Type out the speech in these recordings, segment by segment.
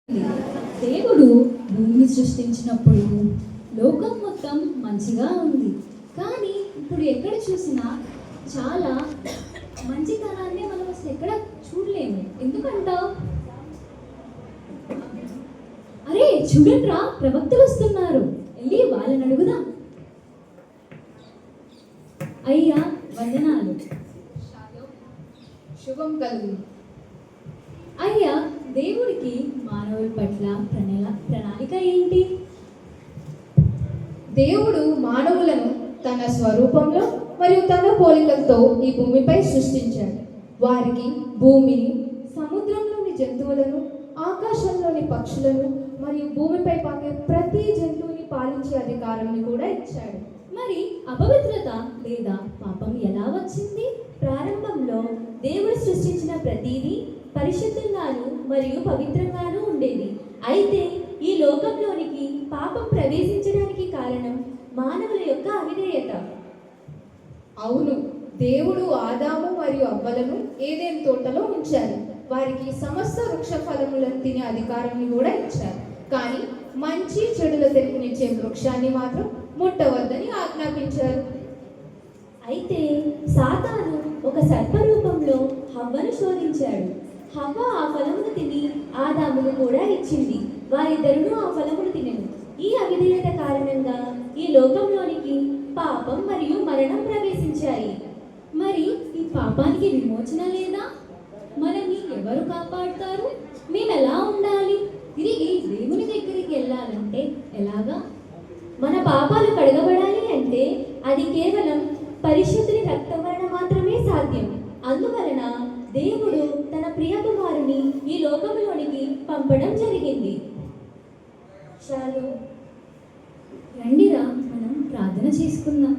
దేవుడు భూమిని సృష్టించినప్పుడు లోకం మొత్తం మంచిగా ఉంది. కానీ ఇప్పుడు ఎక్కడ చూసినా చాలా మంచితనాన్ని మనం అసలు ఎక్కడ చూడలేము. ఎందుకంటావు? అరే చూడండిరా, ప్రవక్తలు వస్తున్నారు, వెళ్ళి వాళ్ళని అడుగుదాం. అయ్యా వందనాలు. శుభం కలుగు. అయ్యా, దేవుడికి మానవుల పట్ల ప్రణాళిక ఏంటి? దేవుడు మానవులను తన స్వరూపంలో మరియు తన పోలికలతో ఈ భూమిపై సృష్టించాడు. వారికి భూమిని, సముద్రంలోని జంతువులను, ఆకాశంలోని పక్షులను మరియు భూమిపై పాకే ప్రతి జంతువుని పాలించే అధికారాన్ని కూడా ఇచ్చాడు. మరి అపవిత్రత లేదా పాపం ఎలా వచ్చింది? ప్రారంభంలో దేవుడు సృష్టించిన ప్రతిదీ పరిశుద్ధంగాను మరియు పవిత్రంగాను ఉండేది. అయితే ఈ లోకంలోనికి పాపం ప్రవేశించడానికి కారణం మానవుల యొక్క అవిధేయత. అవును, దేవుడు ఆదాము మరియు అవ్వలను ఏదెన్ తోటలో ఉంచారు. వారికి సమస్త వృక్ష ఫలములను తినే అధికారాన్ని కూడా ఇచ్చారు. కానీ మంచి చెడుల తెలిపినిచ్చే వృక్షాన్ని మాత్రం ముట్టవద్దని ఆజ్ఞాపించారు. అయితే సాతాను ఒక సర్పరూపంలో హవ్వను శోధించాడు. హవ్వ ఆ ఫలమును తిని ఆదామును కూడా ఇచ్చింది. వారిద్దరూ ఆ ఫలమును తినను. ఈ అవిధేయత కారణంగా ఈ లోకంలోనికి పాపం మరియు మరణం ప్రవేశించాయి. మరి ఈ పాపానికి విమోచన లేదా? మనల్ని ఎవరు కాపాడుతారు? మేము ఎలా ఉండాలి? తిరిగి దేవుని దగ్గరికి వెళ్ళాలంటే ఎలాగా? మన పాపాలు కడగబడాలి అంటే అది కేవలం పరిశుద్ధుని రక్తం వలన మాత్రమే సాధ్యం. అందువలన దేవుడు తన ప్రియ కుమారుని ఈ లోకంలోనికి పంపడం జరిగింది. చాలు, రండిరా మనం ప్రార్థన చేసుకుందాం.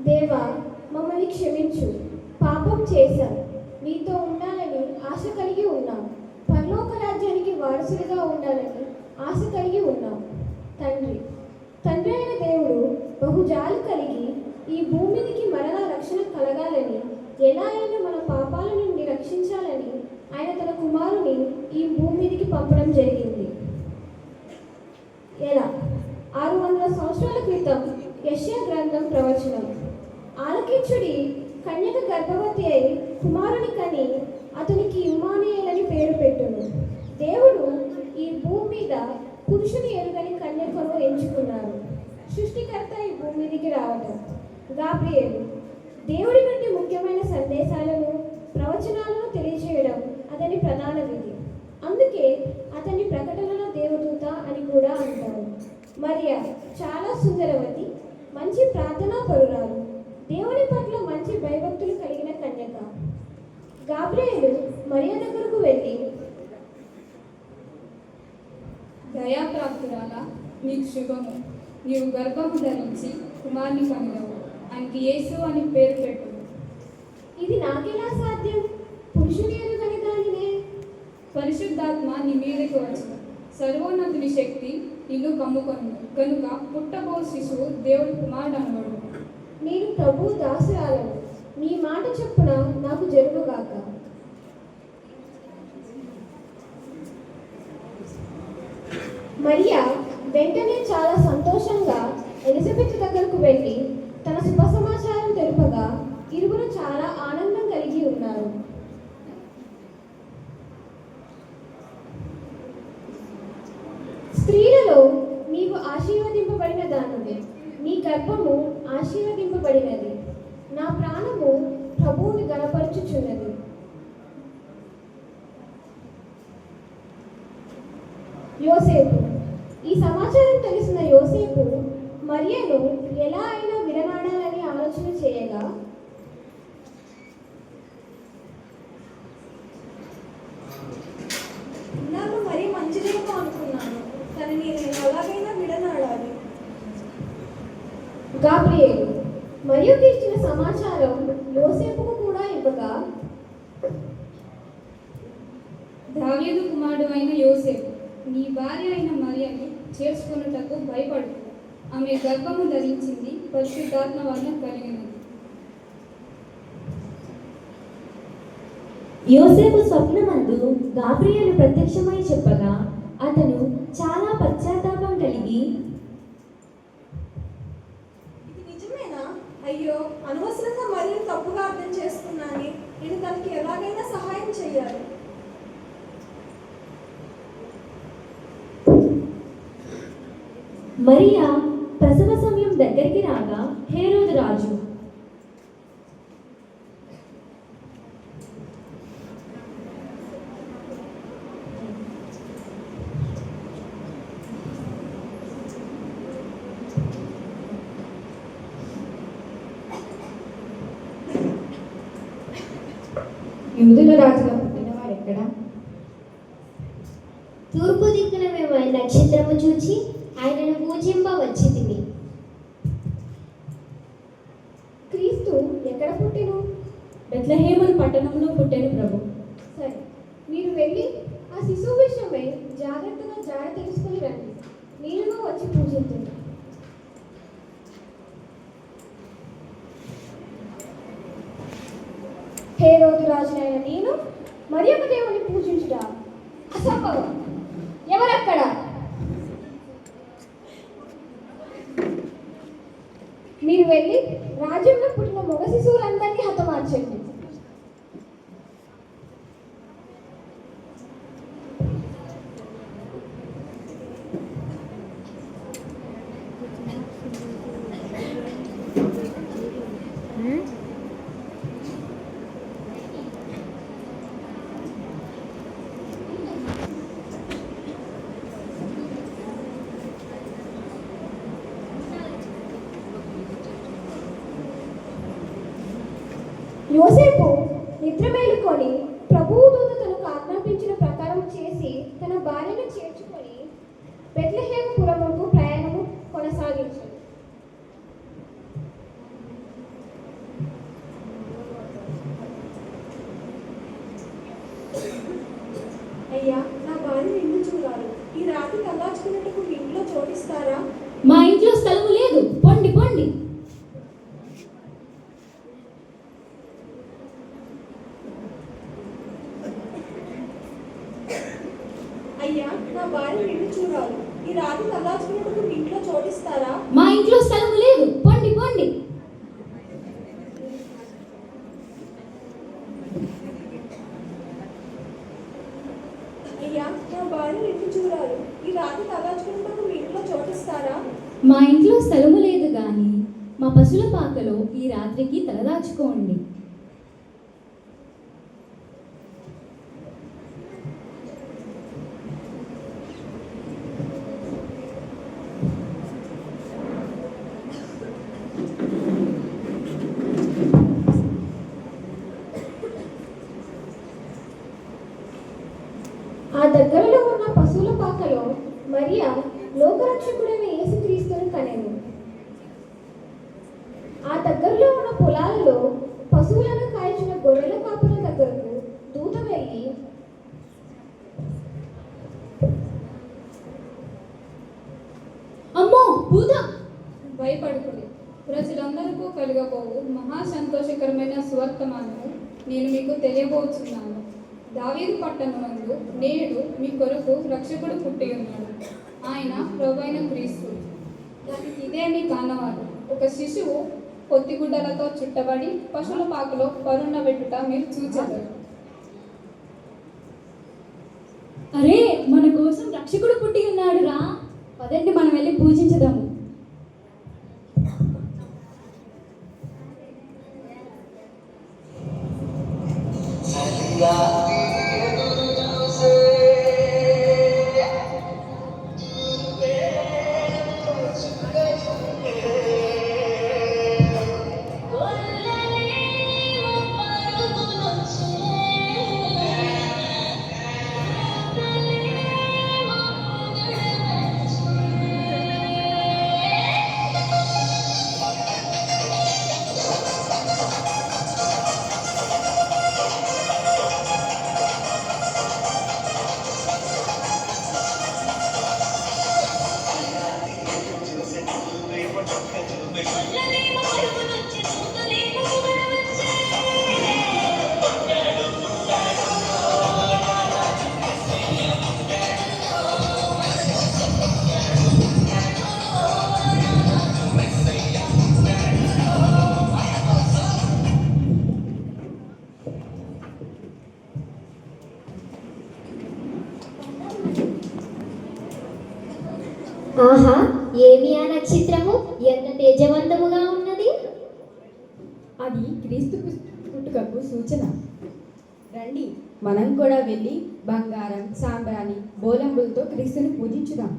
దేవా, మమ్మల్ని క్షమించు. పాపం చేశాం, మీతో ఉండాలని ఆశ కలిగి ఉన్నాం. పరలోక రాజ్యానికి వారసులుగా ఉండాలని ఆశ కలిగి ఉన్నాం. తండ్రి అయిన దేవుడు బహుజాలు కలిగి ఈ భూమికి మరలా రక్షణ కలగాలని, ఎలా అయినా మన పాపాల నుండి రక్షించాలని ఆయన తన కుమారుని ఈ భూమి మీదకి పంపడం జరిగింది. ఎలా? 600 సంవత్సరాల క్రితం యెషయా గ్రంథం ప్రవచనం. ఆలకించుడి, కన్యక గర్భవతి అయి కుమారుని కని అతనికి ఇమ్మానుయేలని పేరు పెట్టును. దేవుడు ఈ భూమి మీద పురుషుని ఎరుగని కన్యకను ఎంచుకున్నారు. సృష్టికర్త ఈ భూమి మీదకి రావటం. గాబ్రియేలు దేవుడి నుండి ముఖ్యమైన సందేశాలను, ప్రవచనాలను తెలియజేయడం అతని ప్రధాన విధి. అందుకే అతని ప్రకటనలో దేవదూత అని కూడా అంటారు. మరియా చాలా సుందరవతి, మంచి ప్రార్థనా పరురాలు, దేవుని పట్ల మంచి భయభక్తులు కలిగిన కన్యక. గాబ్రియేలు మరియా దగ్గరకు వెళ్ళి, దయాప్రాప్తురాలా, నీకు శుభము, నీవు గర్భము ధరించి కుమారుని కనుగవు, ఆయనకి యేసు అని పేరు పెట్టు. ఇది నాకెలా సాధ్యం? పురుషుని ఎరుగని దానినే. పరిశుద్ధాత్మ నీ మీదకి వచ్చును, సర్వోన్నతుని శక్తి నిన్ను కమ్ముకొను, కనుక పుట్టబో శిశువు దేవుడి కుమారుడు అనబడు. నేను ప్రభు దాసురాలను, నీ మాట చొప్పున నాకు జరుగుగాక. మరియా వెంటనే చాలా సంతోషంగా ఎలిజబెత్ దగ్గరకు వెళ్ళి తన శుభ సమాచారం తెలుపగా ఇరువురు చాలా ఆనందం కలిగి ఉన్నారు. స్త్రీలలో నీవు ఆశీర్వదింపబడిన దానివే, నీ గర్భము ఆశీర్వదింపబడినది. నా ప్రాణము ప్రభువుని గణపరచుచున్నది. యోసేపు. ఈ సమాచారం తెలిసిన యోసేపు మరియను ఎలా అయినా విడనాడాలని ఆలోచన చేయగా, నాకు మరీ మంచిదేమో అనుకున్నాను, కానీ నేను ఎలాగైనా విడనాడాలి. గాబ్రియేలు మరియుకి ఇచ్చిన సమాచారం యోసేపుకు కూడా ఇవ్వగా, దావీదు కుమారుడు అయిన యోసేపు, నీ భార్య అయిన మరియను చేర్చుకొనుటకు భయపడు, ఆమె గర్భము ధరించింది పరిశుద్ధాత్మ వలన కలిగినది. యోసేపు స్వప్నమందు గాబ్రియేలు ప్రత్యక్షమై చెప్పగా అతను చాలా పశ్చాత్తాపం కలిగి, ఇది నిజమేనా? అయ్యో, అనవసరంగా మరియు తప్పుగా అర్థం చేసుకున్నాను. నేను తనకి ఎలాగైనా సహాయం చేయాలి. మరియా ప్రసవ సమయం దగ్గరికి రాగా హేరోదు రాజు యూదుల రాజుగా పుట్టినవాడు ఎక్కడ? తూర్పు దిక్కున మేము ఆయన నక్షత్రము చూచి ఆయనను పూజింప వచ్చి తిని. క్రీస్తు ఎక్కడ పుట్టెను? బెత్లెహేము పట్టణంలో పుట్టెను ప్రభు. సరే, మీరు వెళ్ళి ఆ శిశువు విషయమై జాగ్రత్తగా జాడ తెలుసుకుని రండి. నేను వచ్చి పూజించండి. హేరోదు రాజునైన నేను మరి ఒక దేవుని పూజించుట అసంభవం. ఎవరక్కడ? మీరు వెళ్ళి రాజ్యంలో పుట్టిన మగ శిశువులందరినీ హతమార్చండి. యోసేపు నిద్ర మేలుకొని ప్రభువు దూత తనకు ఆజ్ఞాపించిన ప్రకారం చేసి తన భార్యను చేర్చుకొని బెత్లెహేము పురముకు ప్రయాణము కొనసాగించాడు. అయ్యా, నా భార్య నిన్ను చూడాలి. ఈ రాత్రి కల్లాచుకున్నట్టుకు మీ ఇంట్లో చోటిస్తారా? మా ఇంట్లో స్థలము లేదు, పొండి పొండి. అయ్యా, నా భార్య నిన్ను చూడాలి. ఈ రాత్రి కల్లాచుకున్నట్టుకు మీ ఇంట్లో చోటిస్తారా? మా ఇంట్లో స్థలము లేదు, పొండి పొండి. అయ్యా, నా భార్య నిన్ను చూడాలి. ఈ రాత్రి కల్లాచుకున్నట్టుకు మీ ఇంట్లో చోటిస్తారా? మా ఇంట్లో స్థలము లేదు గాని మా పశుల పాకలో ఈ రాత్రికి తలదాచుకోండి. ఆ దగ్గరలో ఉన్న పశువుల పాకలో మరియా లోకరక్షకుడైన యేసుక్రీస్తును కనెను. ఆ దగ్గరలో ఉన్న పొలాలలో పశువులను కాల్చిన గొర్రెల కాపుల దగ్గరకు దూత వెళ్ళి, అమ్మో భూత! భయపడుకుడి. ప్రజలందరికీ కలుగబోవు మహా సంతోషకరమైన సువర్తమానము నేను మీకు తెలియబోతున్నాను. దావీదు పట్టణమందు నేడు మీ కొరకు రక్షకుడు పుట్టి ఉన్నాడు. ఆయన ప్రభువైన క్రీస్తు. ఇదే మీ కానవాడు. ఒక శిశువు పొత్తిగుడ్డలతో చుట్టబడి పశువుల పాకలో పరుండబెట్టుట మీరు చూచెదరు. అరే, మన కోసం రక్షకుడు పుట్టి ఉన్నాడు రా. పదండి, మనం వెళ్ళి పూజించదాము. ఆహా, ఏమి ఆ నక్షత్రము ఎంత తేజవంతముగా ఉన్నది. అది క్రీస్తు పుట్టుకకు సూచన. రండి, మనం కూడా వెళ్ళి బంగారం, సాంబ్రాణి, బోలంబులతో క్రీస్తుని పూజించుదాం.